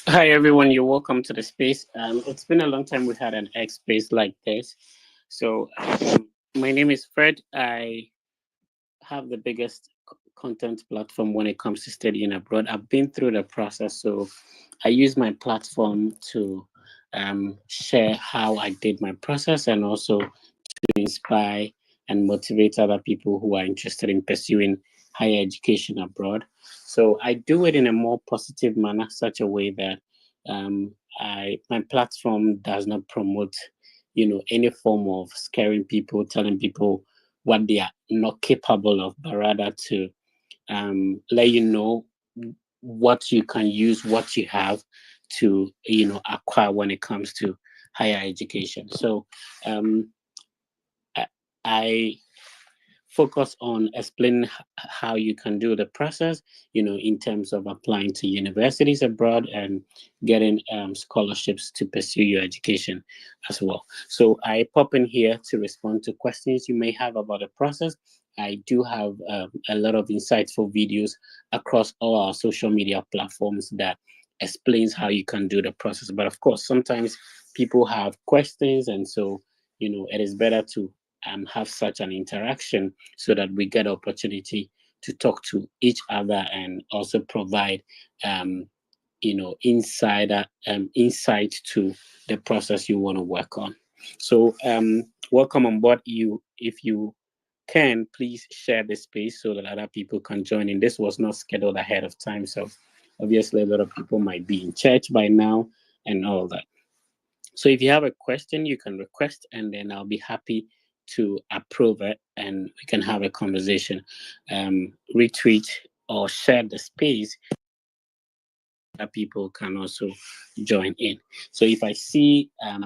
Hi everyone, you're welcome to the space. It's been a long time we had an X space like this. So my name is Fred. I have the biggest content platform when it comes to studying abroad. I've been through the process, so I use my platform to share how I did my process and also to inspire and motivate other people who are interested in pursuing higher education abroad. So I do it in a more positive manner, such a way that my platform does not promote, any form of scaring people, telling people what they are not capable of, but rather to let you know what you can use, what you have to, acquire when it comes to higher education. So um, I focus on explaining how you can do the process, in terms of applying to universities abroad and getting scholarships to pursue your education as well. So I pop in here to respond to questions you may have about the process. I do have a lot of insightful videos across all our social media platforms that explains how you can do the process. But of course, sometimes people have questions, and so it is better to have such an interaction so that we get opportunity to talk to each other and also provide insight to the process you want to work on. So welcome on board. You If you can, please share the space so that other people can join in. This was not scheduled ahead of time, so obviously a lot of people might be in church by now and all that. So if you have a question, you can request, and then I'll be happy to approve it, and we can have a conversation. Retweet or share the space that people can also join in. So if I see a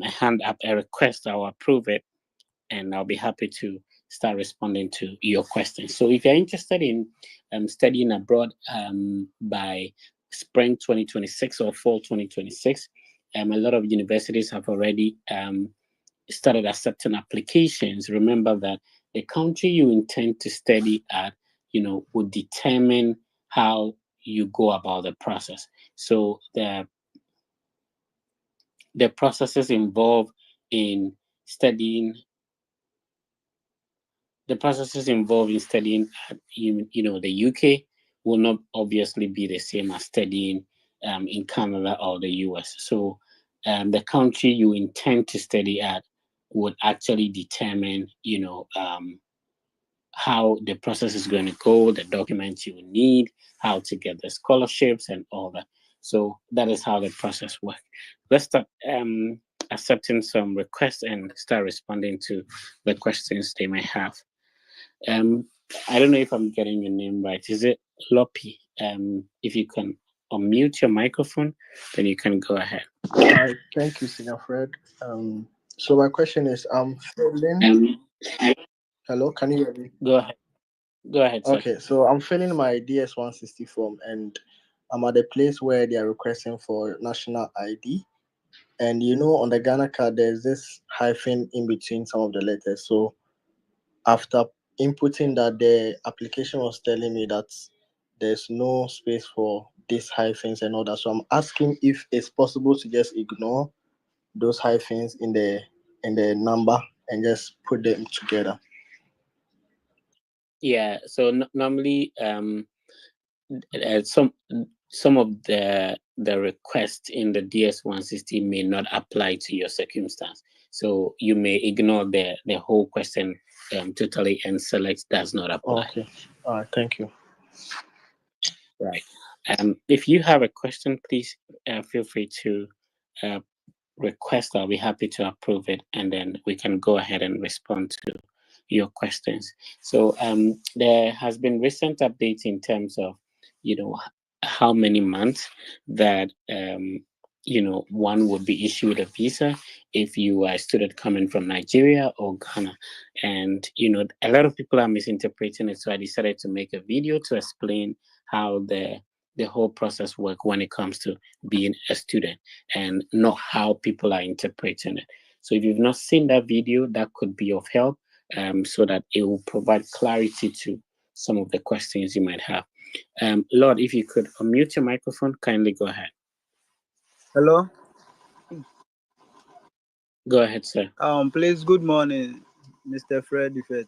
hand up, a request, I'll approve it, and I'll be happy to start responding to your questions. So if you're interested in studying abroad by spring 2026 or fall 2026, a lot of universities have already started accepting applications. Remember that the country you intend to study at, would determine how you go about the process. So the processes involved in studying the processes involved in studying at the UK will not obviously be the same as studying in Canada or the US. So the country you intend to study at would actually determine how the process is going to go, the documents you will need, how to get the scholarships and all that. So that is how the process works. Let's start accepting some requests and start responding to the questions they may have. Um, I don't know if I'm getting your name right. Is it Lopi? If you can unmute your microphone, then you can go ahead. Thank you, Senior Fred. So my question is, I'm filling. Um, Hello, can you hear me? go ahead. Go ahead, sir. Okay, so I'm filling my DS 160 form, and I'm at the place where they are requesting for national ID. And on the Ghana card, there's this hyphen in between some of the letters. So after inputting that, the application was telling me that there's no space for these hyphens and all that. So I'm asking if it's possible to just ignore those hyphens in the number and just put them together. Yeah. So normally, some of the requests in the DS 160 may not apply to your circumstance. So you may ignore the whole question totally and select does not apply. Okay. All right. Thank you. Right. If you have a question, please feel free to uh, request. I'll be happy to approve it, and then we can go ahead and respond to your questions. So there has been recent updates in terms of, how many months that one would be issued a visa if you are a student coming from Nigeria or Ghana. And, a lot of people are misinterpreting it. So I decided to make a video to explain how the whole process work when it comes to being a student, and not how people are interpreting it. So if you've not seen that video, that could be of help, so that it will provide clarity to some of the questions you might have. Lord, if you could unmute your microphone, kindly go ahead. Hello. Go ahead, sir. Please, good morning, Mr. Fred Ifet.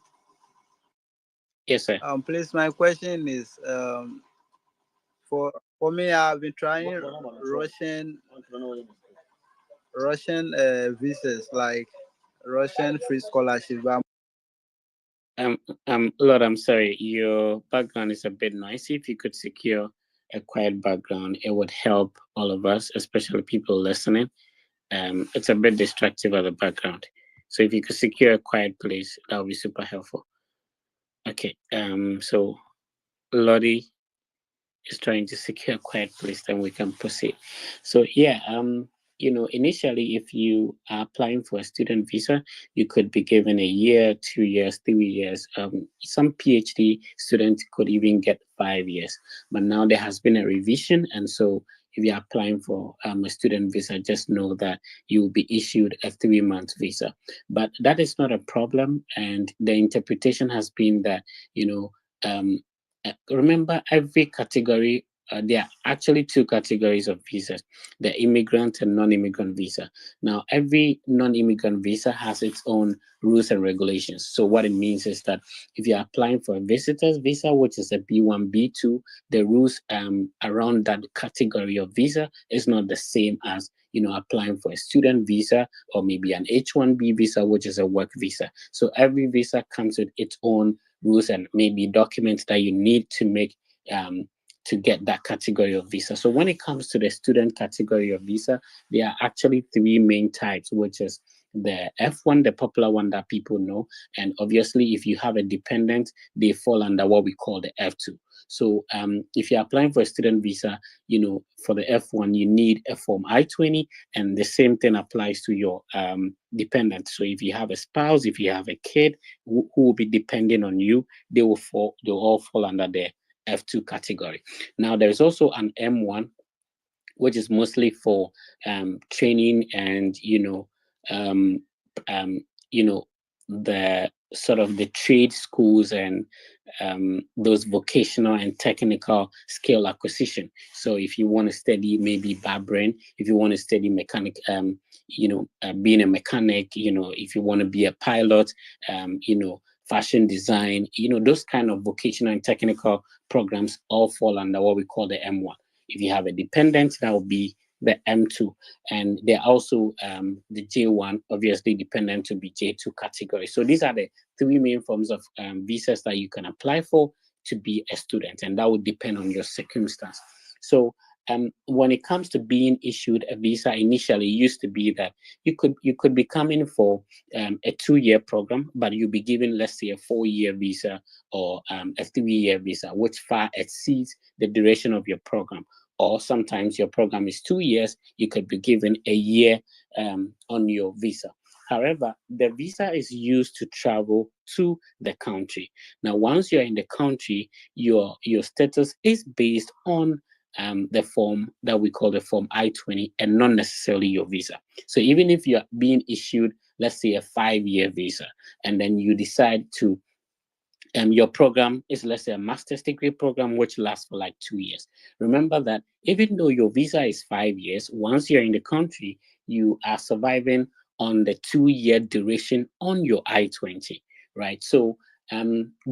Yes, sir. Please, my question is, for me, I've been trying Russian visas, like Russian free scholarship. Lord, I'm sorry, your background is a bit noisy. If you could secure a quiet background, it would help all of us, especially people listening. It's a bit distractive at the background. So if you could secure a quiet place, that would be super helpful. Okay. So Lottie is trying to secure a quiet place, then we can proceed. So yeah, initially, if you are applying for a student visa, you could be given a year, 2 years, 3 years. Some PhD students could even get 5 years. But now there has been a revision, and so if you're applying for a student visa, just know that you will be issued a 3-month visa. But that is not a problem, and the interpretation has been that, remember, every category, there are actually 2 categories of visas: the immigrant and non-immigrant visa. Now, every non-immigrant visa has its own rules and regulations. So what it means is that if you're applying for a visitor's visa, which is a B1, B2, the rules around that category of visa is not the same as applying for a student visa, or maybe an H1B visa, which is a work visa. So every visa comes with its own rules and maybe documents that you need to make to get that category of visa. So when it comes to the student category of visa, there are actually 3 main types, which is the F1, the popular one that people know. And obviously, if you have a dependent, they fall under what we call the F2. So if you're applying for a student visa, for the F1, you need a Form I-20, and the same thing applies to your dependent. So if you have a spouse, if you have a kid who will be depending on you, they'll all fall under the F2 category. Now, there's also an M1, which is mostly for training and the sort of the trade schools and those vocational and technical skill acquisition. So if you want to study maybe barbering, if you want to study mechanic, being a mechanic, if you want to be a pilot, fashion design, those kind of vocational and technical programs all fall under what we call the M1. If you have a dependent, that will be the M2. And they're also the J1, obviously dependent to be J2 category. So these are the 3 main forms of visas that you can apply for to be a student, and that would depend on your circumstance. So when it comes to being issued a visa, initially it used to be that you could be coming for a 2-year program, but you'll be given, let's say, a 4-year visa or a 3-year visa, which far exceeds the duration of your program. Or sometimes your program is 2 years, you could be given a year on your visa. However, the visa is used to travel to the country. Now, once you're in the country, your status is based on the form that we call the Form I-20, and not necessarily your visa. So even if you're being issued, let's say, a 5-year visa, and then you decide to your program is, let's say, a master's degree program, which lasts for like 2 years. Remember that even though your visa is 5 years, once you're in the country, you are surviving on the 2-year duration on your I-20, right? So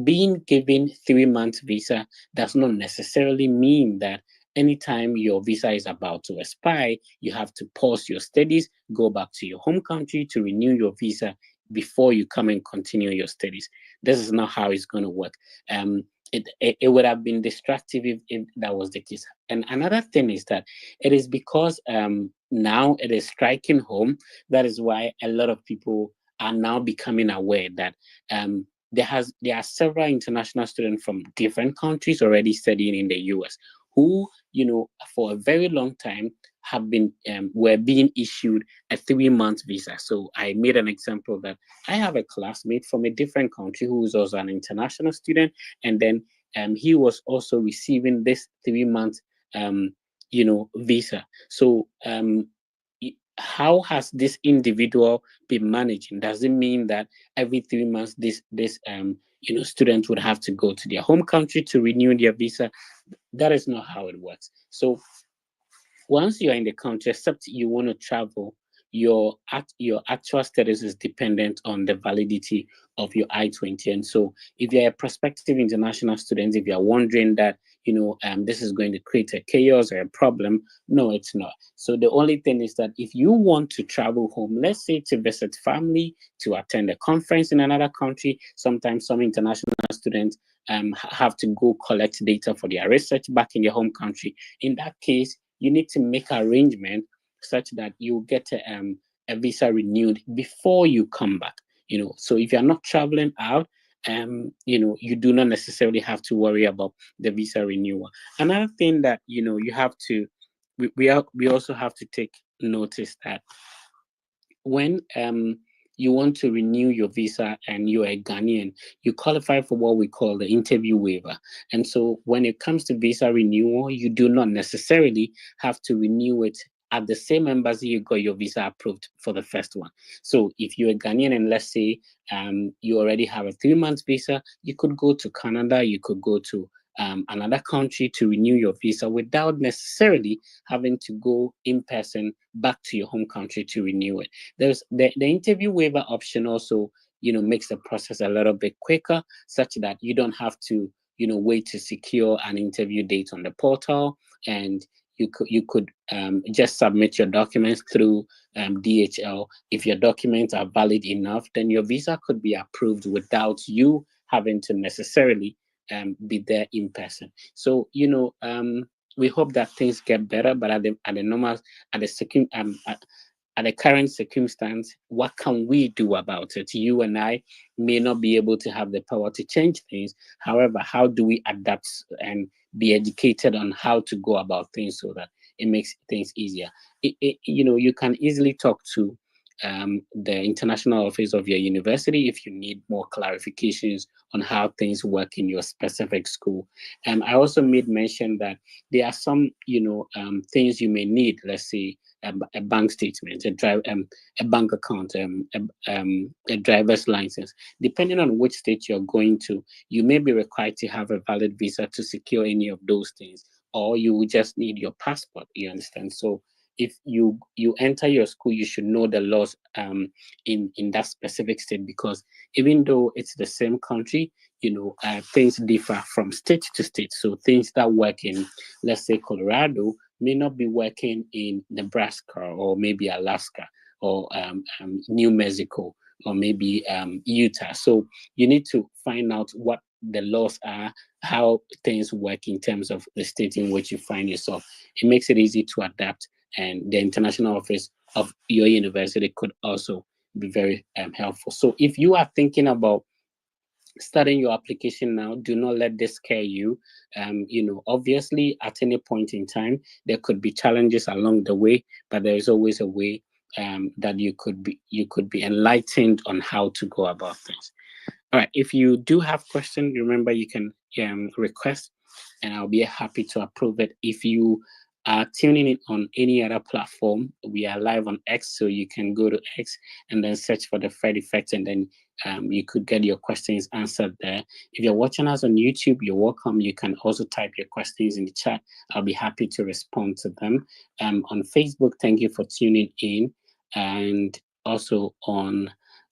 being given 3-month visa does not necessarily mean that anytime your visa is about to expire, you have to pause your studies, go back to your home country to renew your visa before you come and continue your studies. This is not how it's going to work. It would have been destructive if that was the case. And another thing is that it is because now it is striking home. That is why a lot of people are now becoming aware that there are several international students from different countries already studying in the US who, for a very long time were being issued a 3-month visa. So I made an example that I have a classmate from a different country who is also an international student, and then he was also receiving this 3-month visa. So how has this individual been managing? Does it mean that every 3 months this student would have to go to their home country to renew their visa? That is not how it works. So once you're in the country, except you want to travel, your actual status is dependent on the validity of your I-20. And so if you're a prospective international student, if you're wondering that this is going to create a chaos or a problem, no, it's not. So the only thing is that if you want to travel home, let's say to visit family, to attend a conference in another country, sometimes some international students have to go collect data for their research back in their home country. In that case, you need to make arrangement such that you get a visa renewed before you come back. So if you're not traveling out, you do not necessarily have to worry about the visa renewal. Another thing that you have to, we also have to take notice that when you want to renew your visa and you're a Ghanaian, you qualify for what we call the interview waiver. And so when it comes to visa renewal, you do not necessarily have to renew it at the same embassy you got your visa approved for the first one. So if you're a Ghanaian and let's say you already have a 3-month visa, you could go to Canada, you could go to another country to renew your visa without necessarily having to go in person back to your home country to renew it. There's the interview waiver option also, makes the process a little bit quicker, such that you don't have to, wait to secure an interview date on the portal, and you could just submit your documents through DHL. If your documents are valid enough, then your visa could be approved without you having to necessarily be there in person. So we hope that things get better, but at the current circumstance, what can we do about it? You and I may not be able to have the power to change things. However, how do we adapt and be educated on how to go about things so that it makes things easier? You can easily talk to the international office of your university if you need more clarifications on how things work in your specific school. I also made mention that there are some, things you may need. Let's say a bank statement, a bank account, a driver's license. Depending on which state you're going to, you may be required to have a valid visa to secure any of those things, or you will just need your passport. You understand? So if you enter your school, you should know the laws in that specific state, because even though it's the same country, things differ from state to state. So things that work in, let's say, Colorado may not be working in Nebraska or maybe Alaska or New Mexico or maybe Utah. So you need to find out what the laws are, how things work in terms of the state in which you find yourself. It makes it easy to adapt, and the international office of your university could also be very helpful. So if you are thinking about starting your application now, do not let this scare you. Obviously at any point in time there could be challenges along the way, but there is always a way that you could be enlightened on how to go about things. All right, if you do have questions, remember you can request and I'll be happy to approve it. If you are tuning in on any other platform, we are live on X, so you can go to X and then search for the Fred Effect, and then you could get your questions answered there. If you're watching us on YouTube, you're welcome. You can also type your questions in the chat. I'll be happy to respond to them. On Facebook, thank you for tuning in, and also on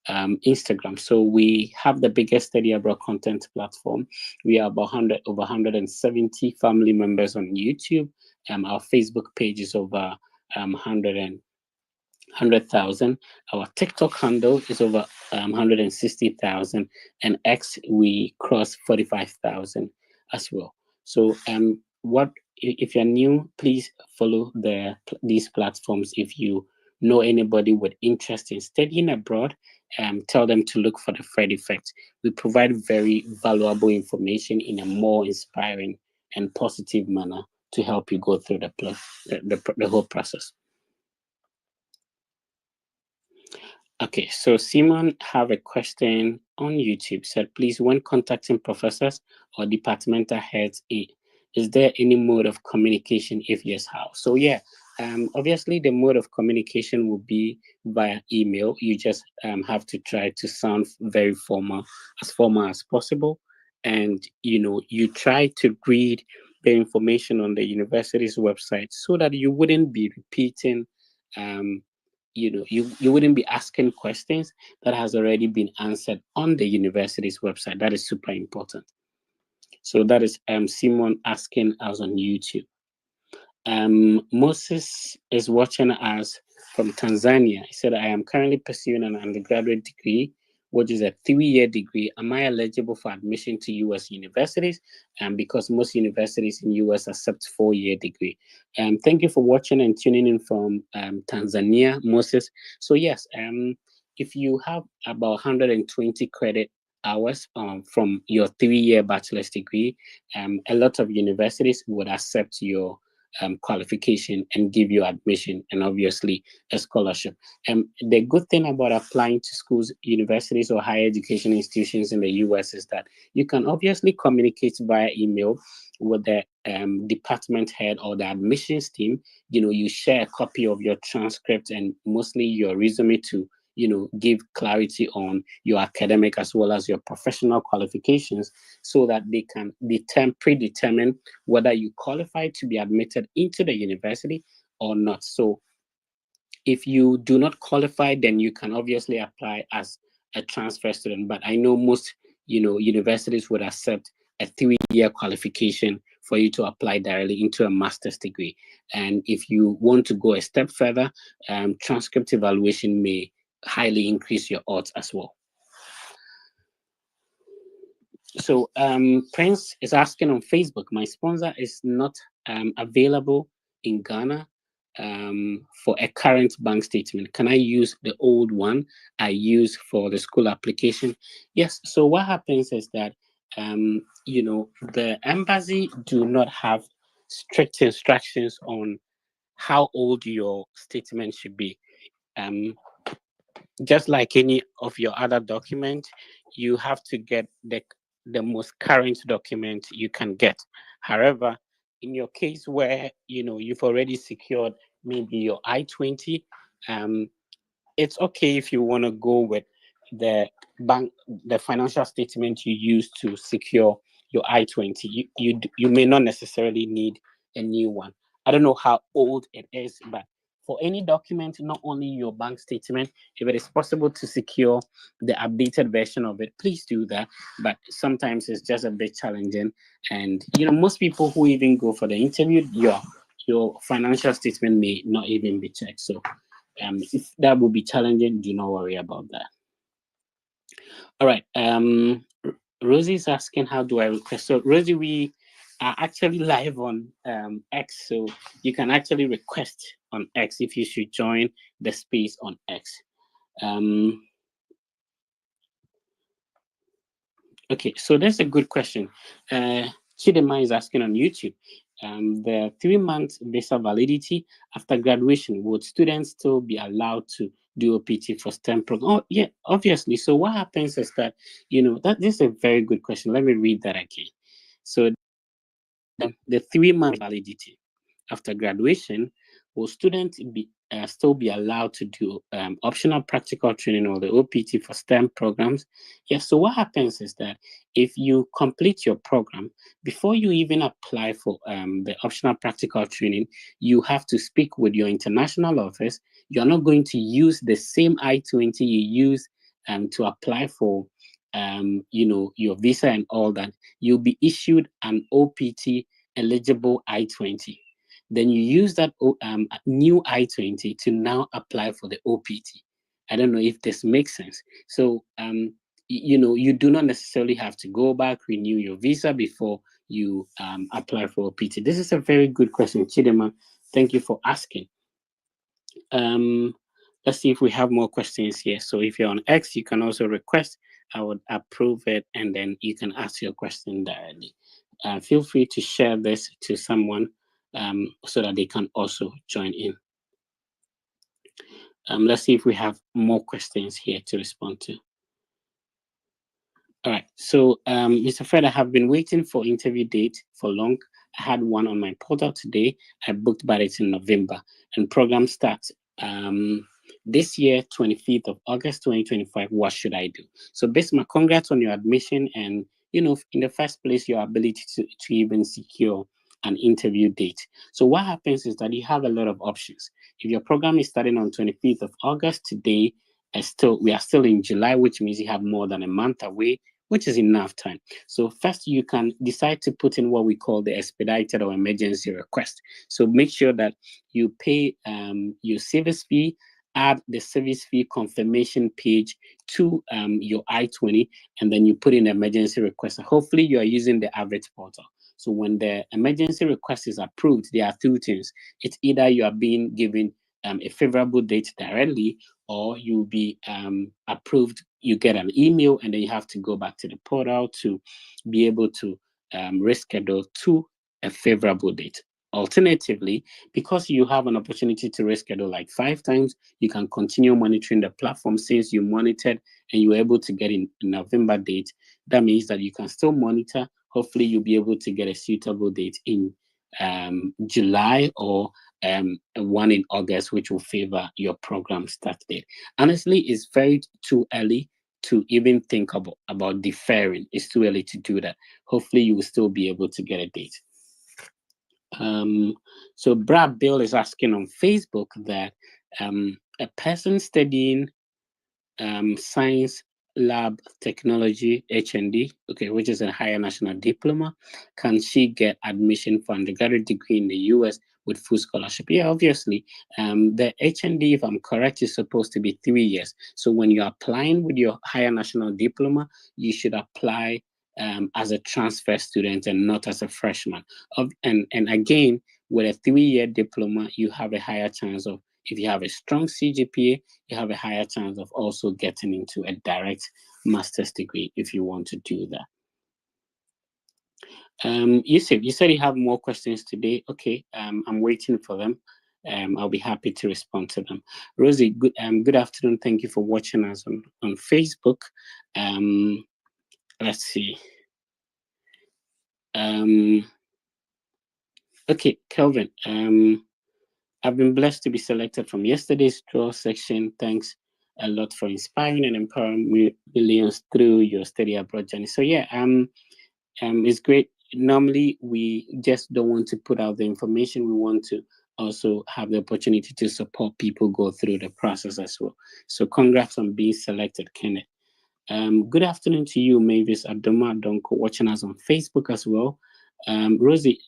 Instagram. So we have the biggest study abroad content platform. We are about over 170 family members on YouTube. Our Facebook page is over 100,000. Our TikTok handle is over 160,000, and X we cross 45,000 as well. So if you're new, please follow these platforms. If you know anybody with interest in studying abroad, tell them to look for the Fred Effect. We provide very valuable information in a more inspiring and positive manner to help you go through the whole process. Okay, so Simon have a question on YouTube. Said, please, when contacting professors or departmental heads, is there any mode of communication? If yes, how? So yeah, obviously the mode of communication will be via email. You just have to try to sound very formal as possible, and you try to read the information on the university's website so that you wouldn't be repeating. You wouldn't be asking questions that has already been answered on the university's website. That is super important. So that is Simon asking us on YouTube. Moses is watching us from Tanzania. He said, I am currently pursuing an undergraduate degree, which is a 3-year degree. Am I eligible for admission to US universities? Because most universities in US accept 4-year degree. Thank you for watching and tuning in from Tanzania, Moses. So yes, if you have about 120 credit hours from your 3-year bachelor's degree, a lot of universities would accept your qualification and give you admission and obviously a scholarship. The good thing about applying to schools, universities, or higher education institutions in the US is that you can obviously communicate via email with the department head or the admissions team. You share a copy of your transcript and mostly your resume to give clarity on your academic as well as your professional qualifications so that they can predetermine whether you qualify to be admitted into the university or not. So if you do not qualify, then you can obviously apply as a transfer student. But I know most universities would accept a 3-year qualification for you to apply directly into a master's degree. And if you want to go a step further, transcript evaluation may highly increase your odds as well. So Prince is asking on Facebook, my sponsor is not available in Ghana for a current bank statement. Can I use the old one I use for the school application? Yes. So what happens is that the embassy do not have strict instructions on how old your statement should be. Just like any of your other documents, you have to get the most current document you can get. However, in your case where you've already secured maybe your I-20, it's okay if you want to go with the financial statement you use to secure your I-20. You may not necessarily need a new one. I don't know how old it is, but for any document, not only your bank statement, if it is possible to secure the updated version of it, please do that. But sometimes it's just a bit challenging. And most people who even go for the interview, your financial statement may not even be checked. So if that would be challenging, do not worry about that. All right. Rosie is asking, how do I request? So Rosie, we are actually live on X, so you can actually request on X if you should join the space on X. Okay, so that's a good question. Chidema is asking on YouTube, the 3-month visa validity after graduation, would students still be allowed to do OPT for STEM program? Oh, yeah, obviously. So what happens is that, this is a very good question. Let me read that again. So the 3-month validity after graduation, will students still be allowed to do optional practical training or the OPT for STEM programs? Yes. So what happens is that if you complete your program, before you even apply for the optional practical training, you have to speak with your international office. You're not going to use the same I-20 you use to apply for your visa and all that. You'll be issued an OPT eligible I-20. Then you use that new I-20 to now apply for the OPT. I don't know if this makes sense. So, you do not necessarily have to go back, renew your visa before you apply for OPT. This is a very good question, Chidema. Thank you for asking. Let's see if we have more questions here. So if you're on X, you can also request. I would approve it, and then you can ask your question directly. Feel free to share this to someone so that they can also join in. Let's see if we have more questions here to respond to. All right. So, Mr. Fred, I have been waiting for interview date for long. I had one on my portal today. I booked, but it's in November, and program starts this year, 25th of August, 2025. What should I do? So, Bismarck, congrats on your admission, and in the first place, your ability to even secure an interview date. So, what happens is that you have a lot of options. If your program is starting on 25th of August today, we are still in July, which means you have more than a month away, which is enough time. So first, you can decide to put in what we call the expedited or emergency request. So make sure that you pay your service fee, add the service fee confirmation page to your I-20, and then you put in the emergency request. Hopefully, you are using the average portal. So when the emergency request is approved, there are two things. It's either you are being given a favorable date directly, or you'll be approved. You get an email, and then you have to go back to the portal to be able to reschedule to a favorable date. Alternatively, because you have an opportunity to reschedule like 5 times, you can continue monitoring the platform since you monitored and you were able to get in November date. That means that you can still monitor. Hopefully, you'll be able to get a suitable date in July or one in August, which will favor your program start date. Honestly, it's very too early to even think about deferring. It's too early to do that. Hopefully, you will still be able to get a date. So Brad Bill is asking on Facebook that a person studying science lab technology HND, which is a higher national diploma, can she get admission for undergraduate degree in the US with full scholarship? Yeah, obviously. The HND, if I'm correct, is supposed to be 3 years. So when you're applying with your higher national diploma, you should apply as a transfer student and not as a freshman. And again, with a 3-year diploma, you have a higher chance of, if you have a strong CGPA, you have a higher chance of also getting into a direct master's degree if you want to do that. Yusuf, you said you have more questions today. Okay, I'm waiting for them. I'll be happy to respond to them. Rosie, good afternoon. Thank you for watching us on Facebook. Let's see. Okay, Kelvin. I've been blessed to be selected from yesterday's draw section. Thanks a lot for inspiring and empowering millions through your study abroad journey. So yeah, it's great. Normally, we just don't want to put out the information. We want to also have the opportunity to support people go through the process as well. So congrats on being selected, Kenneth. Good afternoon to you, Mavis Adoma Donko, watching us on Facebook as well. Rosie,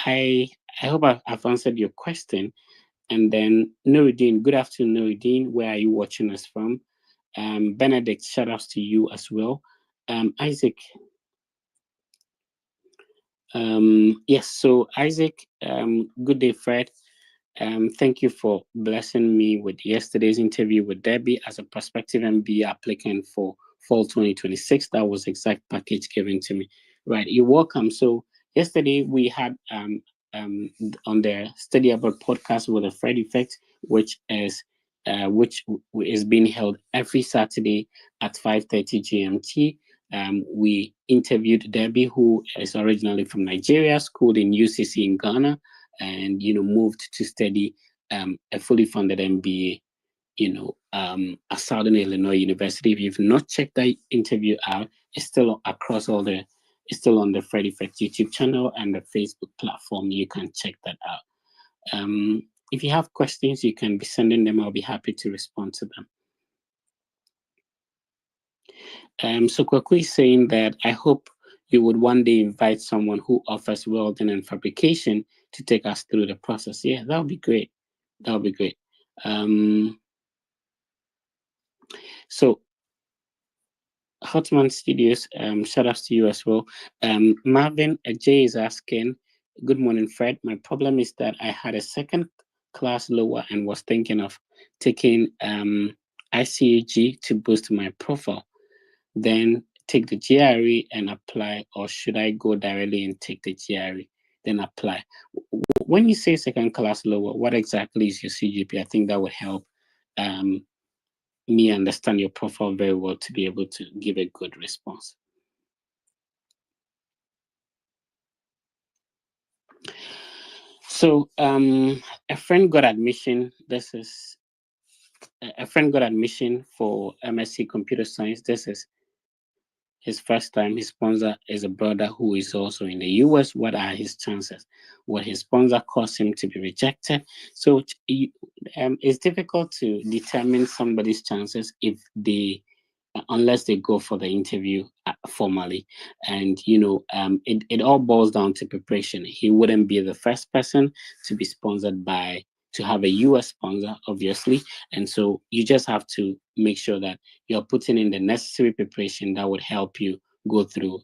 I hope I've answered your question. And then Nuruddin, good afternoon, Nuruddin. Where are you watching us from? Benedict, shout outs to you as well. Isaac. Yes, so Isaac, good day, Fred. Thank you for blessing me with yesterday's interview with Debbie as a prospective MBA applicant for fall 2026. That was the exact package given to me. Right, you're welcome. So yesterday we had on the Study Abroad podcast with the Fred Effect, which is being held every Saturday at 5:30 GMT. We interviewed Debbie, who is originally from Nigeria, schooled in UCC in Ghana, and moved to study a fully funded MBA at Southern Illinois University. If you've not checked that interview out, it's still it's still on the Fred Effect YouTube channel and the Facebook platform. You can check that out. If you have questions, you can be sending them. I'll be happy to respond to them. So Kwaku is saying that I hope you would one day invite someone who offers welding and fabrication to take us through the process. Yeah, that would be great. That would be great. So Hotman Studios, shout outs to you as well. Marvin Ajay is asking, good morning, Fred. My problem is that I had a second class lower and was thinking of taking ICAG to boost my profile. Then take the GRE and apply, or should I go directly and take the GRE, then apply? when you say second class lower, what exactly is your CGP? I think that would help me understand your profile very well to be able to give a good response. So a friend got admission. This is a friend got admission for MSc Computer Science. This is his first time. His sponsor is a brother who is also in the US. What are his chances? Will his sponsor cause him to be rejected? So it's difficult to determine somebody's chances if they, unless they go for the interview formally. And it all boils down to preparation. He wouldn't be the first person to be sponsored by, to have a US sponsor, obviously. And so you just have to make sure that you're putting in the necessary preparation that would help you go through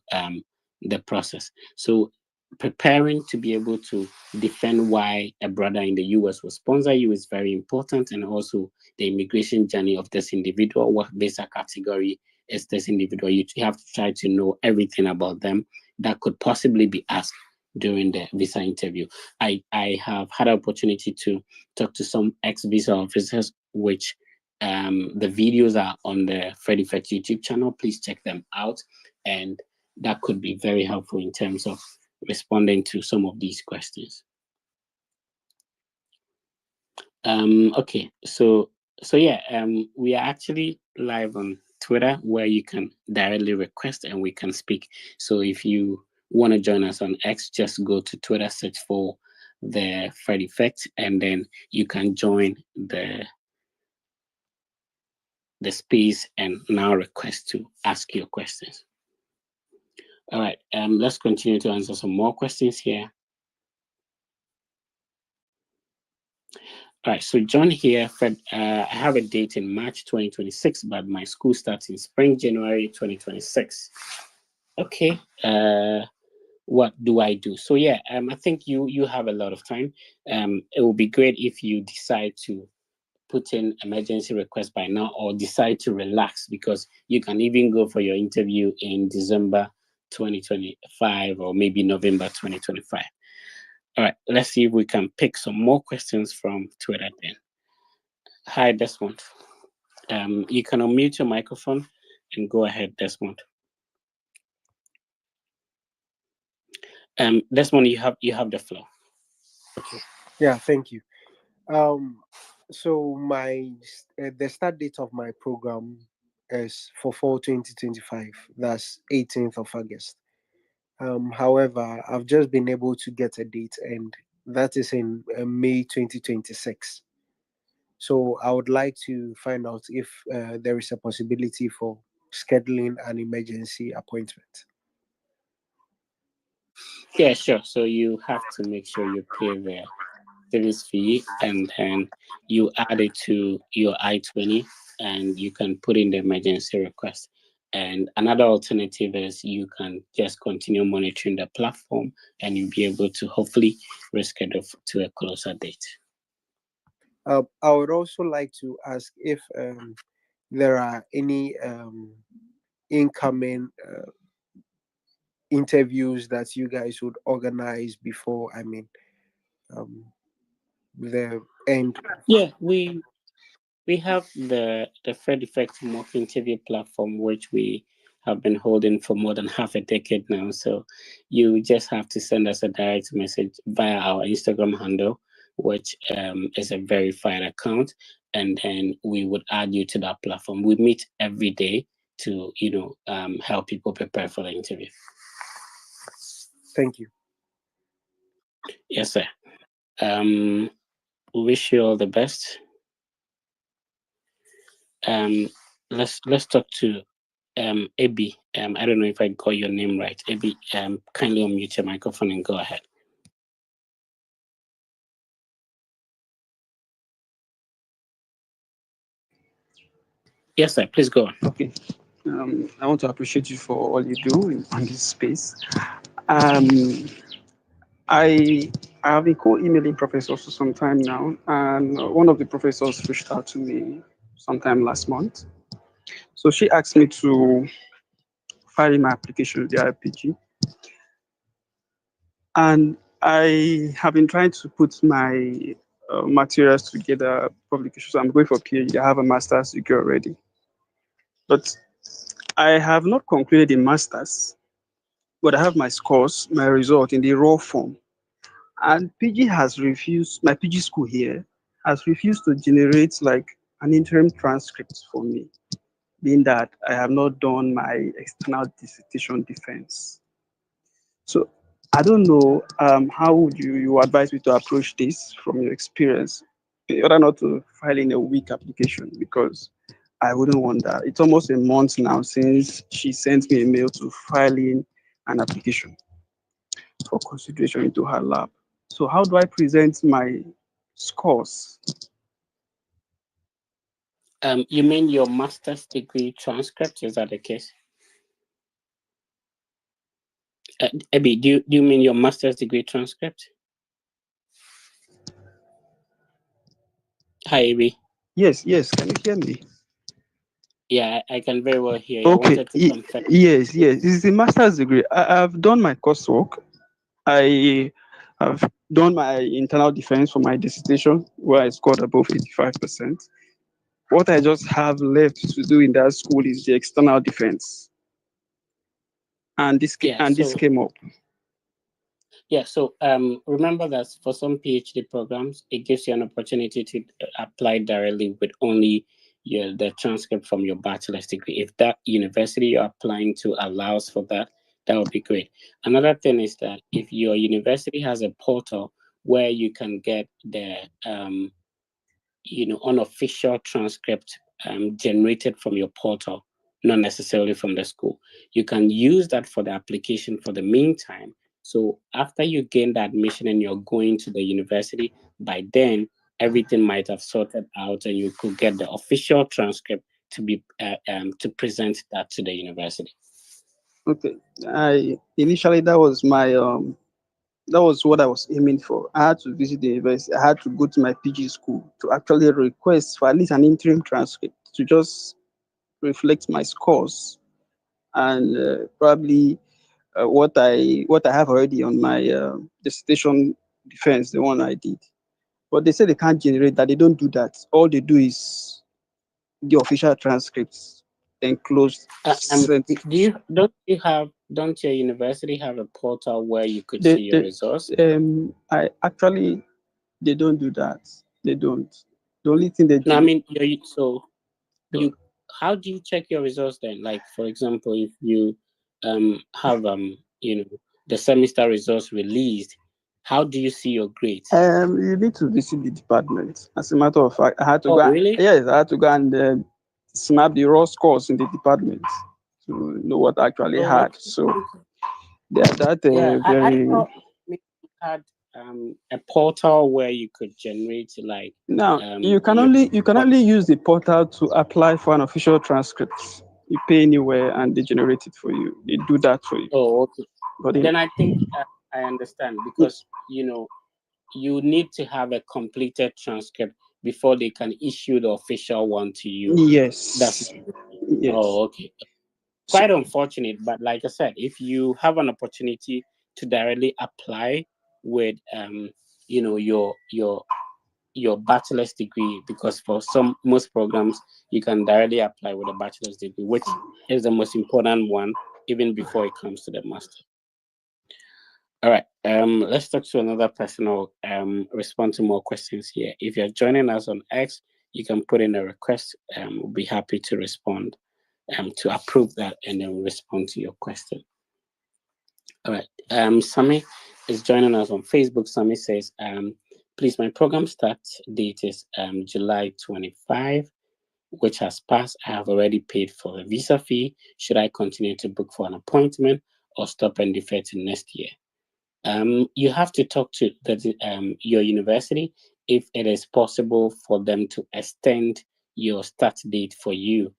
the process. So preparing to be able to defend why a brother in the US will sponsor you is very important, and also the immigration journey of this individual, what visa category is this individual. You have to try to know everything about them that could possibly be asked during the visa interview. I have had an opportunity to talk to some ex-visa officers, which the videos are on the Fred Effect YouTube channel. Please check them out, and that could be very helpful in terms of responding to some of these questions. Okay, so yeah, we are actually live on Twitter, where you can directly request and we can speak. So if you want to join us on X, just go to Twitter, search for the Fred Effect, and then you can join the space and now request to ask your questions. All right, let's continue to answer some more questions here. All right, so John here, Fred, I have a date in March 2026, but my school starts in spring, January 2026. Okay, what do I do? So yeah, I think you have a lot of time. It will be great if you decide to put in emergency request by now, or decide to relax, because you can even go for your interview in December 2025 or maybe November 2025. All right, let's see if we can pick some more questions from Twitter then. Hi, Desmond. You can unmute your microphone and go ahead, Desmond. Desmond, you have the floor. Okay. Yeah, thank you. So the start date of my program is for fall 2025. That's 18th of August. However, I've just been able to get a date, and that is in May 2026. So I would like to find out if there is a possibility for scheduling an emergency appointment. Yeah, sure. So you have to make sure you pay the service fee, and then you add it to your I-20, and you can put in the emergency request. And another alternative is you can just continue monitoring the platform, and you'll be able to hopefully reschedule to a closer date. I would also like to ask if there are any incoming interviews that you guys would organize before, the end. Yeah, we have the Fred Effect mock interview platform, which we have been holding for more than half a decade now. So you just have to send us a direct message via our Instagram handle, which is a verified account, and then we would add you to that platform. We meet every day to help people prepare for the interview. Thank you. Yes, sir. We wish you all the best. Let's talk to Ebi. I don't know if I got your name right. Ebi, kindly unmute your microphone and go ahead. Yes, sir. Please go on. Okay. I want to appreciate you for all you do on this space. I have been co-emailing professors for some time now, and one of the professors reached out to me sometime last month. So she asked me to file my application with the IPG. And I have been trying to put my materials together, publications. I'm going for PhD. I have a master's degree already, but I have not concluded the master's. But I have my scores, my result in the raw form. And PG has refused, my PG school here has refused to generate like an interim transcript for me, being that I have not done my external dissertation defense. So I don't know, how would you advise me to approach this from your experience, in order not to file in a weak application, because I wouldn't want that. It's almost a month now since she sent me a mail to file in an application for consideration into her lab. So how do I present my scores? You mean your master's degree transcript? Is that the case? Abby, do you mean your master's degree transcript? Hi, Abby. Yes, can you hear me? Yeah, I can very well hear you. I Okay, wanted to confirm. yes, this is a master's degree. I've done my coursework. I have done my internal defense for my dissertation, where I scored above 85%. What I just have left to do in that school is the external defense. And this Yeah, came up. Yeah, so remember that for some PhD programs, it gives you an opportunity to apply directly with only the transcript from your bachelor's degree. If that university you're applying to allows for that, that would be great. Another thing is that if your university has a portal where you can get the unofficial transcript generated from your portal, not necessarily from the school, you can use that for the application for the meantime. So after you gain the admission and you're going to the university, by then everything might have sorted out and you could get the official transcript to be to present that to the university. Okay, initially that was my that was what I was aiming for. I had to visit the university. I had to go to my PG school to actually request for at least an interim transcript to just reflect my scores and probably what I have already on my dissertation defense, the one I did. But they say they can't generate that. They don't do that. All they do is the official transcripts enclosed. Sent. Don't your university have a portal where you could see your results? I actually, they don't do that. They don't. The only thing they do. No, I mean, how do you check your results then? Like, for example, if you have the semester results released, how do you see your grades? You need to visit the department. As a matter of fact, I had to go. Really? Yes, I had to go and snap the raw scores in the department to know what I actually had. Okay. So yeah, that I thought you had a portal where you could generate like. Now you can only use the portal to apply for an official transcript. You pay anywhere and they generate it for you. They do that for you. Oh, okay. But then I think I understand, because you need to have a completed transcript before they can issue the official one to you. Yes. Yes. Oh, okay. Quite unfortunate, but like I said, if you have an opportunity to directly apply with your bachelor's degree, because for most programs you can directly apply with a bachelor's degree, which is the most important one, even before it comes to the master. All right, let's talk to another person or respond to more questions here. If you're joining us on X, you can put in a request. We'll be happy to respond to approve that, and then we'll respond to your question. All right, Sami is joining us on Facebook. Sami says, please, my program start date is July 25, which has passed. I have already paid for the visa fee. Should I continue to book for an appointment or stop and defer to next year? You have to talk to your university if it is possible for them to extend your start date for you.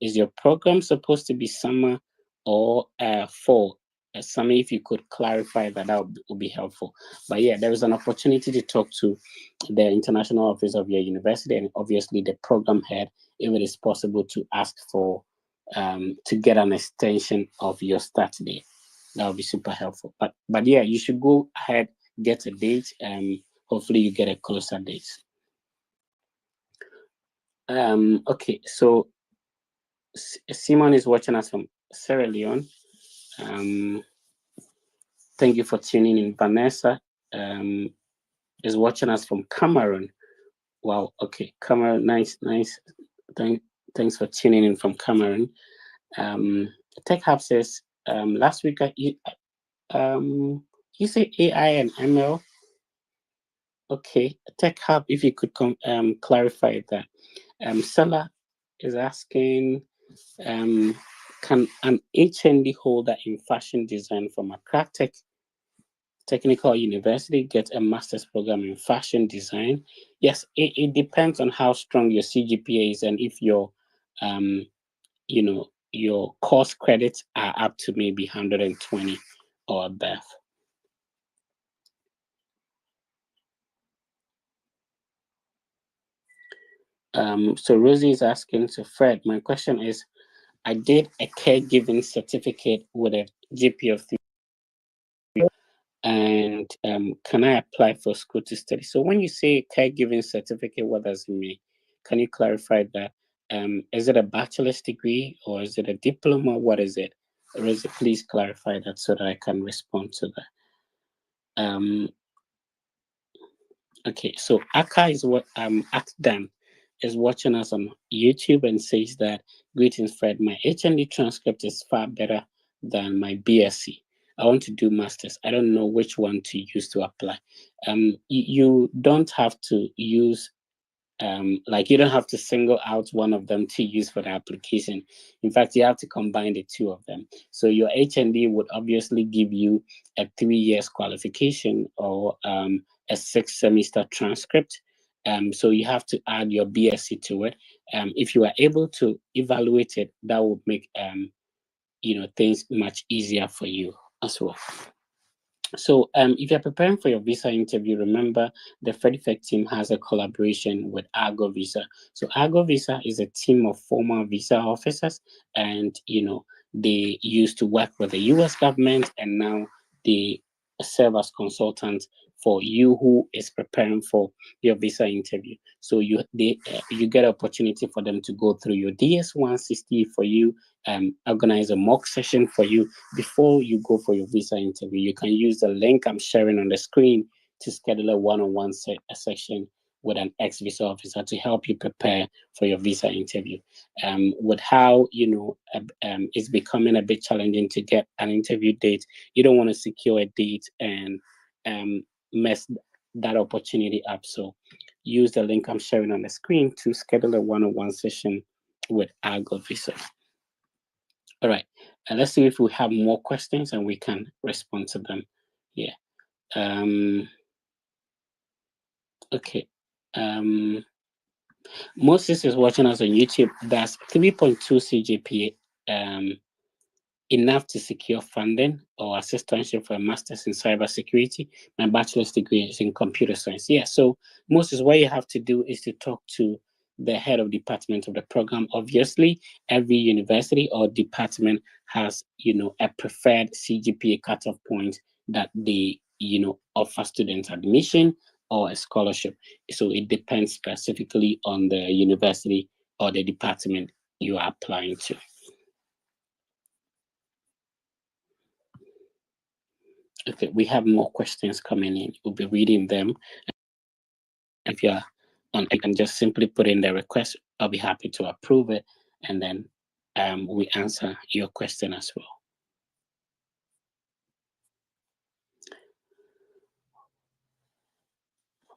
Is your program supposed to be summer or fall? Summer, if you could clarify that would be helpful. But yeah, there is an opportunity to talk to the international office of your university and obviously the program head if it is possible to ask for to get an extension of your start date. That would be super helpful. But yeah, you should go ahead, get a date. Hopefully you get a closer date. Okay, so Simon is watching us from Sierra Leone. Thank you for tuning in. Vanessa is watching us from Cameroon. Wow, okay, Cameroon, nice. Thanks for tuning in from Cameroon. Tech Hub says, last week you say AI and ML. Okay, Tech Hub, if you could clarify that. Stella is asking, can an HND holder in fashion design from Accra Technical University get a master's program in fashion design? Yes, it depends on how strong your CGPA is and if your your course credits are up to maybe 120 or above. So Rosie is asking, so Fred, my question is, I did a caregiving certificate with a GPA of 3, and can I apply for school to study? So when you say caregiving certificate, what does it mean? Can you clarify that? Is it a bachelor's degree or is it a diploma? What is it? Rosie, please clarify that so that I can respond to that. Okay, so Aka is what Akdan is watching us on YouTube and says that, greetings Fred, my HND transcript is far better than my BSc. I want to do masters. I don't know which one to use to apply. You don't have to use like you don't have to single out one of them to use for the application. In fact, you have to combine the two of them. So your HND would obviously give you a 3 years qualification or a 6-semester transcript. So you have to add your BSc to it. If you are able to evaluate it, that would make things much easier for you as well. So if you're preparing for your visa interview, remember the FredEfect team has a collaboration with Argo Visa. So Argo Visa is a team of former visa officers, and they used to work with the US government, and now they serve as consultants for you who is preparing for your visa interview. So you get an opportunity for them to go through your DS-160 for you, organize a mock session for you before you go for your visa interview. You can use the link I'm sharing on the screen to schedule a one-on-one session with an ex-visa officer to help you prepare for your visa interview. With how it's becoming a bit challenging to get an interview date, you don't want to secure a date and mess that opportunity up. So use the link I'm sharing on the screen to schedule a one-on-one session with Argo Visa. All right, let's see if we have more questions and we can respond to them here. Okay. Moses is watching us on YouTube. That's 3.2 CGPA enough to secure funding or assistantship for a master's in cybersecurity. My bachelor's degree is in computer science. Yeah, so Moses, what you have to do is to talk to the head of department of the program. Obviously, every university or department has, a preferred CGPA cutoff point that they, offer students admission or a scholarship. So it depends specifically on the university or the department you are applying to. Okay, we have more questions coming in. We'll be reading them. If you're on, you can just simply put in the request. I'll be happy to approve it, and then we answer your question as well.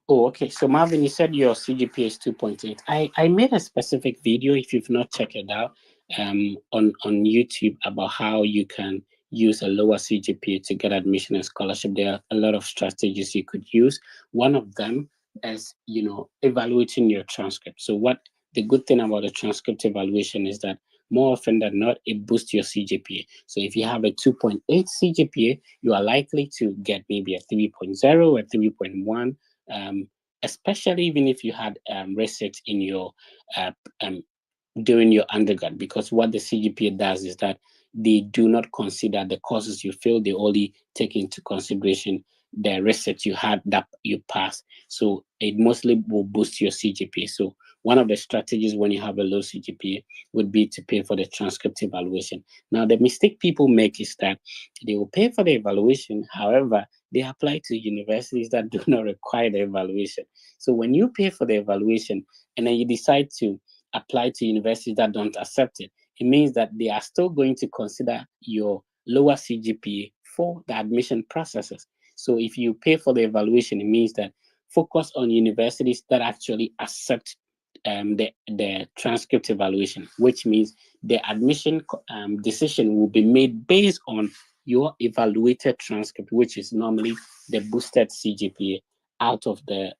Oh, okay. So Marvin, you said your CGPA is 2.8. I made a specific video, if you've not checked it out, on YouTube about how you can use a lower CGPA to get admission and scholarship. There are a lot of strategies you could use. One of them is, evaluating your transcript. So what the good thing about the transcript evaluation is that more often than not, it boosts your CGPA. So if you have a 2.8 CGPA, you are likely to get maybe a 3.0 or 3.1. Especially even if you had research in your during your undergrad, because what the CGPA does is that they do not consider the courses you fail. They only take into consideration the research you had that you passed. So it mostly will boost your CGPA. So one of the strategies when you have a low CGPA would be to pay for the transcript evaluation. Now, the mistake people make is that they will pay for the evaluation. However, they apply to universities that do not require the evaluation. So when you pay for the evaluation and then you decide to apply to universities that don't accept it, it means that they are still going to consider your lower CGPA for the admission processes. So if you pay for the evaluation, it means that focus on universities that actually accept the transcript evaluation, which means the admission decision will be made based on your evaluated transcript, which is normally the boosted CGPA out of the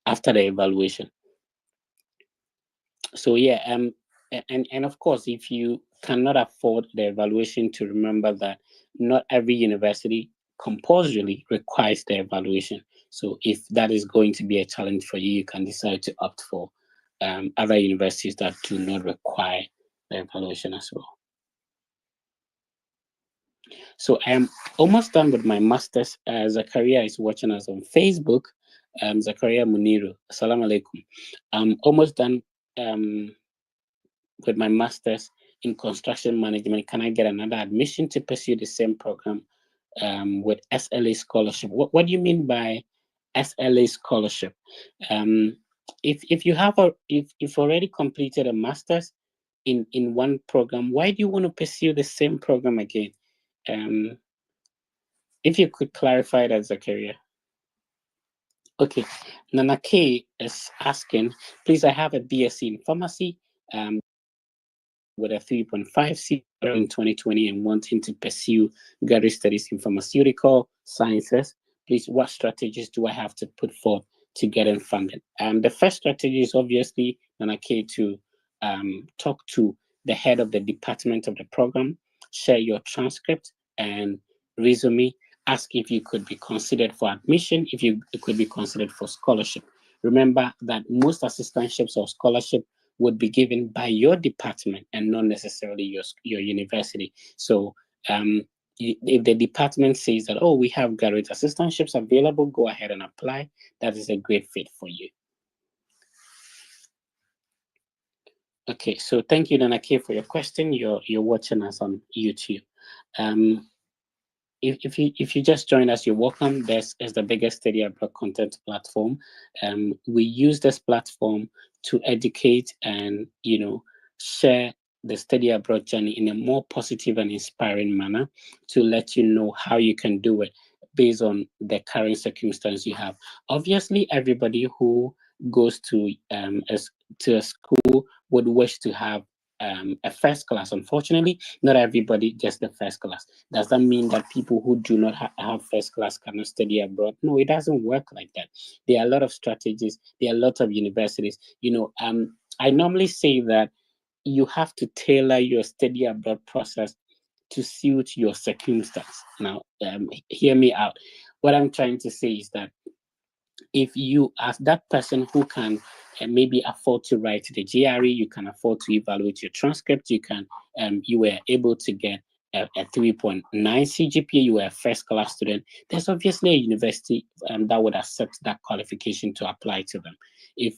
after the evaluation. So yeah, and of course, if you cannot afford the evaluation, to remember that not every university compulsorily requires the evaluation. So if that is going to be a challenge for you, you can decide to opt for other universities that do not require the evaluation as well. So I am almost done with my master's. Zakaria is watching us on Facebook. Zakaria Muniru, assalamu alaikum. I'm almost done with my master's in construction management. Can I get another admission to pursue the same program with SLA scholarship? What do you mean by SLA scholarship? If you have if already completed a master's in one program, why do you want to pursue the same program again? If you could clarify that, Zakaria. Okay, Nana K is asking, please, I have a BSc in pharmacy with a 3.5 in 2020 and wanting to pursue graduate studies in pharmaceutical sciences. Please, what strategies do I have to put forth to get in funded? The first strategy is obviously, Nana K, to talk to the head of the department of the program, share your transcript and resume, ask if you could be considered for admission, if you could be considered for scholarship. Remember that most assistantships or scholarship would be given by your department and not necessarily your university. So if the department says that, oh, we have graduate assistantships available, go ahead and apply. That is a great fit for you. Okay, so thank you, Nanake, for your question. You're watching us on YouTube. If you just joined us, you're welcome. This is the biggest study abroad content platform. We use this platform to educate and share the study abroad journey in a more positive and inspiring manner, to let you know how you can do it based on the current circumstance you have. Obviously, everybody who goes to a school would wish to have a first class. Unfortunately, not everybody gets the first class. Does that mean that people who do not have first class cannot study abroad? No, it doesn't work like that. There are a lot of strategies. There are a lot of universities. I normally say that you have to tailor your study abroad process to suit your circumstance. Now, hear me out. What I'm trying to say is that if you, as that person who can maybe afford to write the GRE, you can afford to evaluate your transcript, you were able to get a 3.9 CGPA, you were a first class student, there's obviously a university that would accept that qualification to apply to them. If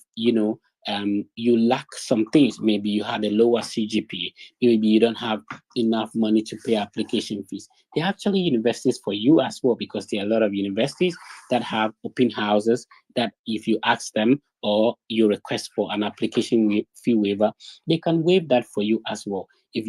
you lack some things, maybe you had a lower CGPA, maybe you don't have enough money to pay application fees, there are actually universities for you as well, because there are a lot of universities that have open houses that if you ask them or you request for an application fee waiver, they can waive that for you as well. If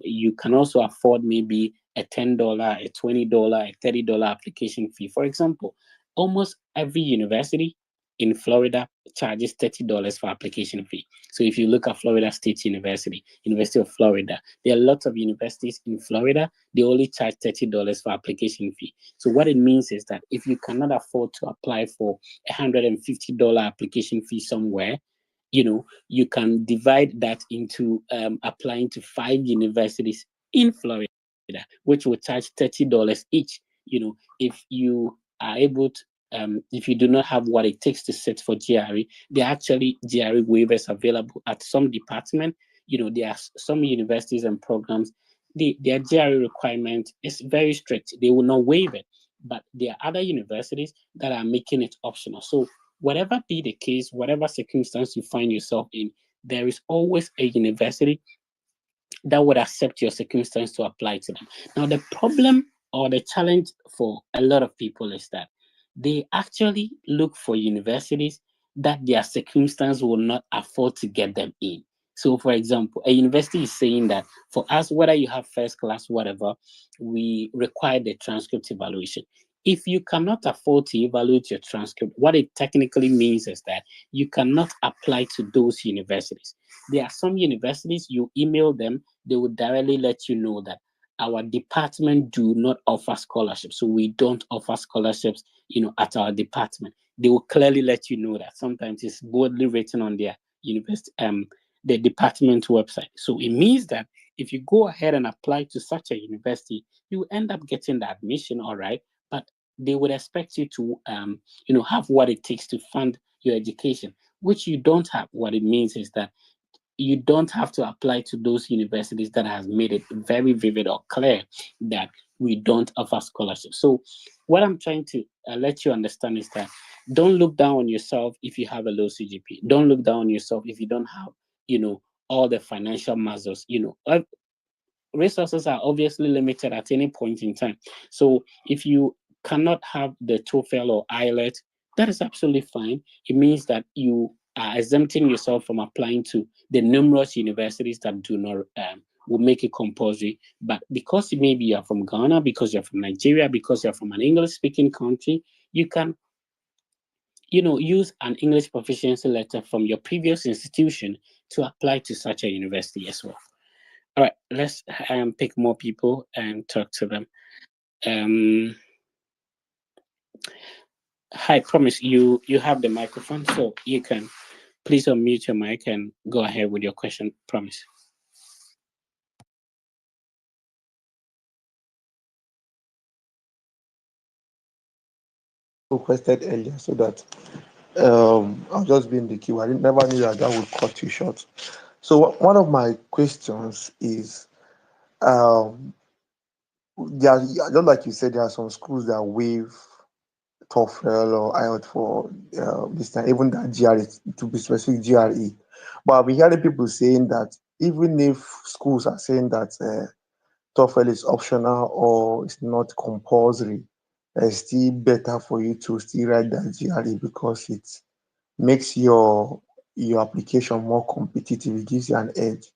you can also afford maybe a $10, a $20, a $30 application fee. For example, almost every university in Florida charges $30 for application fee. So if you look at Florida State University, University of Florida, there are lots of universities in Florida, they only charge $30 for application fee. So what it means is that if you cannot afford to apply for a $150 application fee somewhere, you can divide that into applying to 5 universities in Florida, which will charge $30 each. If you are able to, if you do not have what it takes to sit for GRE, there are actually GRE waivers available at some department. There are some universities and programs their GRE requirement is very strict. They will not waive it. But there are other universities that are making it optional. So whatever be the case, whatever circumstance you find yourself in, there is always a university that would accept your circumstance to apply to them. Now, the problem or the challenge for a lot of people is that they actually look for universities that their circumstance will not afford to get them in. So, for example, a university is saying that for us, whether you have first class, whatever, we require the transcript evaluation. If you cannot afford to evaluate your transcript, what it technically means is that you cannot apply to those universities. There are some universities, you email them, they will directly let you know that our department do not offer scholarships. So we don't offer scholarships, at our department. They will clearly let you know that. Sometimes it's boldly written on their university, the department website. So it means that if you go ahead and apply to such a university, you end up getting the admission, all right, but they would expect you to, have what it takes to fund your education, which you don't have. What it means is that you don't have to apply to those universities that has made it very vivid or clear that we don't offer scholarships. So what I'm trying to let you understand is that don't look down on yourself if you have a low CGP. Don't look down on yourself if you don't have, all the financial muscles. Resources are obviously limited at any point in time. So if you cannot have the TOEFL or IELTS, that is absolutely fine. It means that you are exempting yourself from applying to the numerous universities that do not will make it compulsory. But because maybe you're from Ghana, because you're from Nigeria, because you're from an English-speaking country, you can, use an English proficiency letter from your previous institution to apply to such a university as well. All right, let's pick more people and talk to them. Hi, Promise, you have the microphone, so you can please unmute your mic and go ahead with your question, Promise. Requested earlier so that I'll just be in the queue. I never knew that would cut you short. So one of my questions is, just like you said, there are some schools that waive TOEFL or IELTS for this time, even that GRE, to be specific, GRE. But I've been hearing people saying that even if schools are saying that TOEFL is optional or it's not compulsory, it's still better for you to still write that GRE because it makes your application more competitive. It gives you an edge.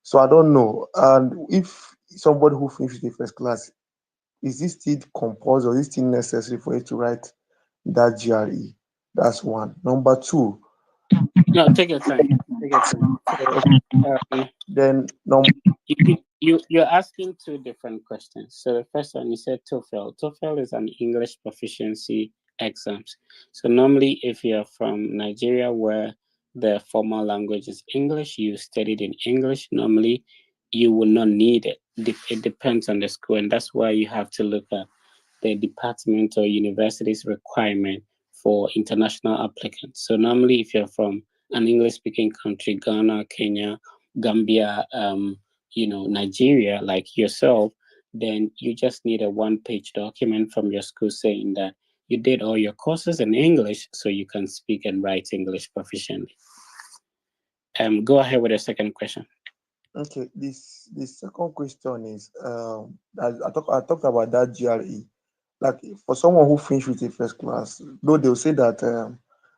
So I don't know. And if somebody who finishes the first class, is this still compulsory or is it still necessary for you to write that GRE? That's one. Number two. No, take your time. Take your time. So, then number. You're asking two different questions. So the first one, you said TOEFL. TOEFL is an English proficiency exams. So normally, if you're from Nigeria, where the formal language is English, you studied in English. Normally, you will not need it. It depends on the school, and that's why you have to look at the department or university's requirement for international applicants. So normally, if you're from an English-speaking country, Ghana, Kenya, Gambia, Nigeria, like yourself, then you just need a one-page document from your school saying that you did all your courses in English, so you can speak and write English proficiently. Go ahead with the second question. Okay, this second question is I talked about that GRE. Like for someone who finished with a first class, though they'll say that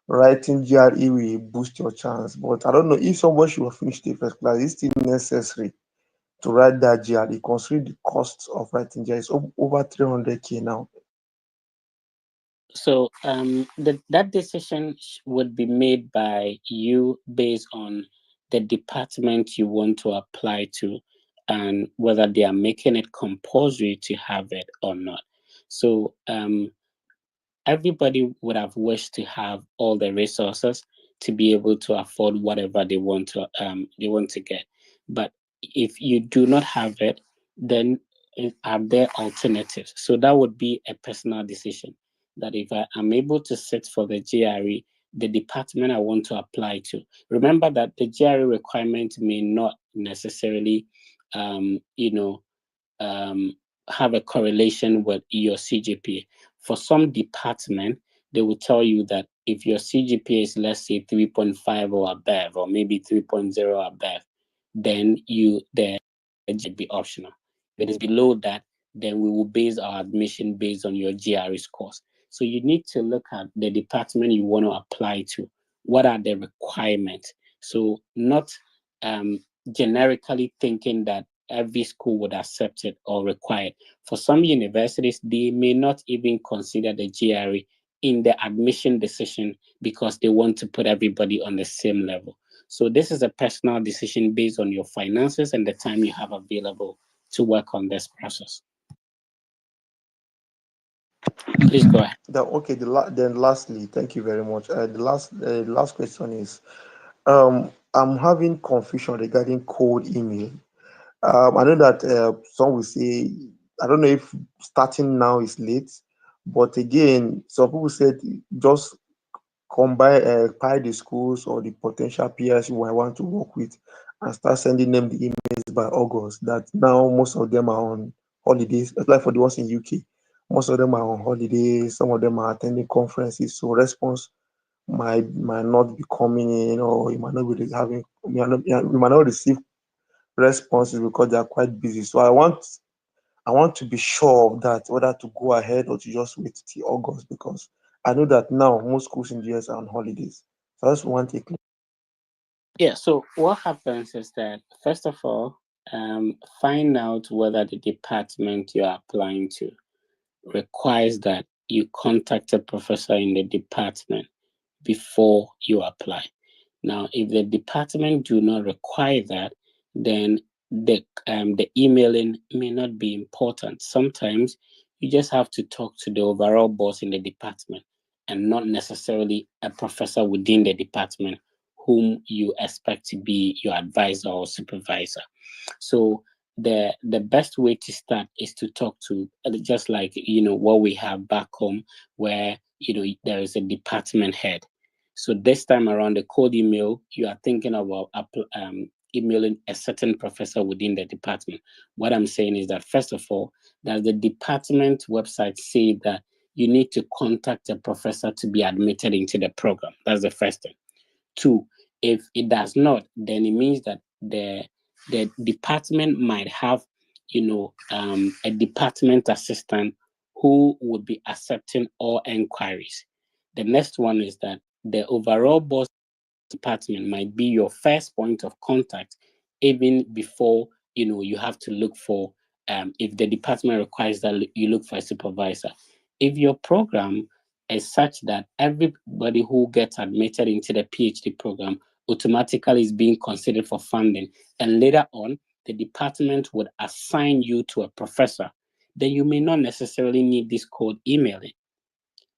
writing GRE will boost your chance, but I don't know if somebody should have finished the first class, it's still necessary to write that GRE, considering the cost of writing GRE is over 300K now. So that decision would be made by you based on the department you want to apply to and whether they are making it compulsory to have it or not. So everybody would have wished to have all the resources to be able to afford whatever they want to get. But if you do not have it, then are there alternatives? So that would be a personal decision. That if I am able to sit for the GRE, the department I want to apply to. Remember that the GRE requirement may not necessarily, have a correlation with your CGPA. For some department, they will tell you that if your CGPA is, let's say, 3.5 or above, or maybe 3.0 or above, then the should be optional. If it is below that, then we will base our admission based on your GRE scores. So you need to look at the department you want to apply to. What are the requirements? So not generically thinking that every school would accept it or require it. For some universities, they may not even consider the GRE in the admission decision because they want to put everybody on the same level. So this is a personal decision based on your finances and the time you have available to work on this process. Please go ahead. Okay, then lastly, thank you very much. The last question is, I'm having confusion regarding cold email. I know that some will say, I don't know if starting now is late, but again, some people said just combine by the schools or the potential peers who I want to work with and start sending them the emails by August. That now most of them are on holidays, like for the ones in UK. Most of them are on holidays, some of them are attending conferences, so response might not be coming in, or you might not be having you might not receive responses because they are quite busy. So I want to be sure of that, whether to go ahead or to just wait till August, because I know that now most schools in the US are on holidays. So I just want to clear. Yeah, so what happens is that, first of all, find out whether the department you're applying to requires that you contact a professor in the department before you apply. Now, if the department do not require that, then the emailing may not be important. Sometimes you just have to talk to the overall boss in the department and not necessarily a professor within the department whom you expect to be your advisor or supervisor. So the best way to start is to talk to, just like what we have back home, where there is a department head. So this time around, the cold email, you are thinking about emailing a certain professor within the department. What I'm saying is that, first of all, does the department website say that you need to contact a professor to be admitted into the program? That's the first thing. Two, if it does not, then it means that the department might have, a department assistant who would be accepting all inquiries. The next one is that the overall boss department might be your first point of contact, even before you have to look for, if the department requires that you look for a supervisor. If your program is such that everybody who gets admitted into the PhD program automatically is being considered for funding, and later on the department would assign you to a professor, then you may not necessarily need this cold emailing.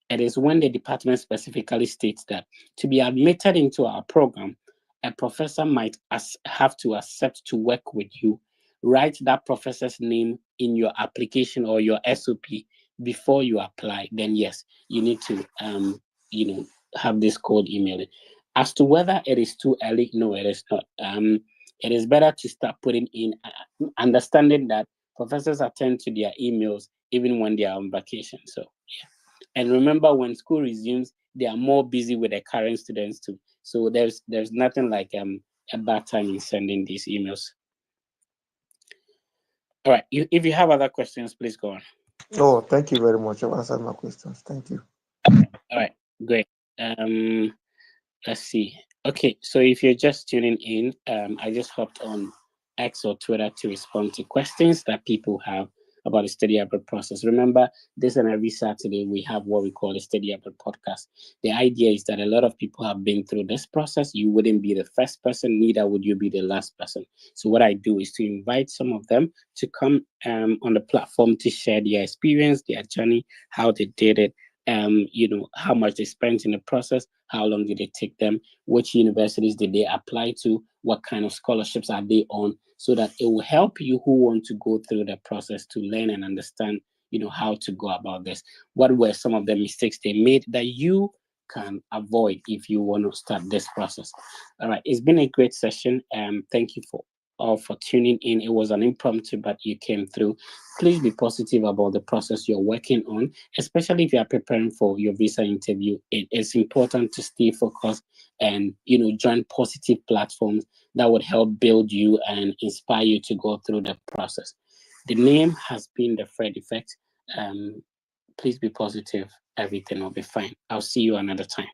It is when the department specifically states that to be admitted into our program, a professor might have to accept to work with you. Write that professor's name in your application or your SOP before you apply. Then yes, you need to have this cold emailing. As to whether it is too early, no, it is not. It is better to start putting in, understanding that professors attend to their emails even when they are on vacation. So yeah. And remember, when school resumes, they are more busy with the current students too. So there's nothing like a bad time in sending these emails. All right. If you have other questions, please go on. Oh, thank you very much. I've answered my questions. Thank you. All right. Great. Let's see. Okay. So if you're just tuning in, I just hopped on X or Twitter to respond to questions that people have about the study abroad process. Remember, this and every Saturday we have what we call a study abroad podcast. The idea is that a lot of people have been through this process. You wouldn't be the first person, neither would you be the last person. So what I do is to invite some of them to come on the platform to share their experience, their journey, how they did it, how much they spent in the process, how long did it take them, which universities did they apply to, what kind of scholarships are they on, so that it will help you who want to go through the process to learn and understand, how to go about this. What were some of the mistakes they made that you can avoid if you want to start this process? All right, it's been a great session. Thank you for all for tuning in. It was an impromptu, but you came through. Please be positive about the process you're working on, especially if you are preparing for your visa interview. It is important to stay focused and join positive platforms that would help build you and inspire you to go through the process. The name has been The Fred Effect. Please be positive. Everything will be fine. I'll see you another time.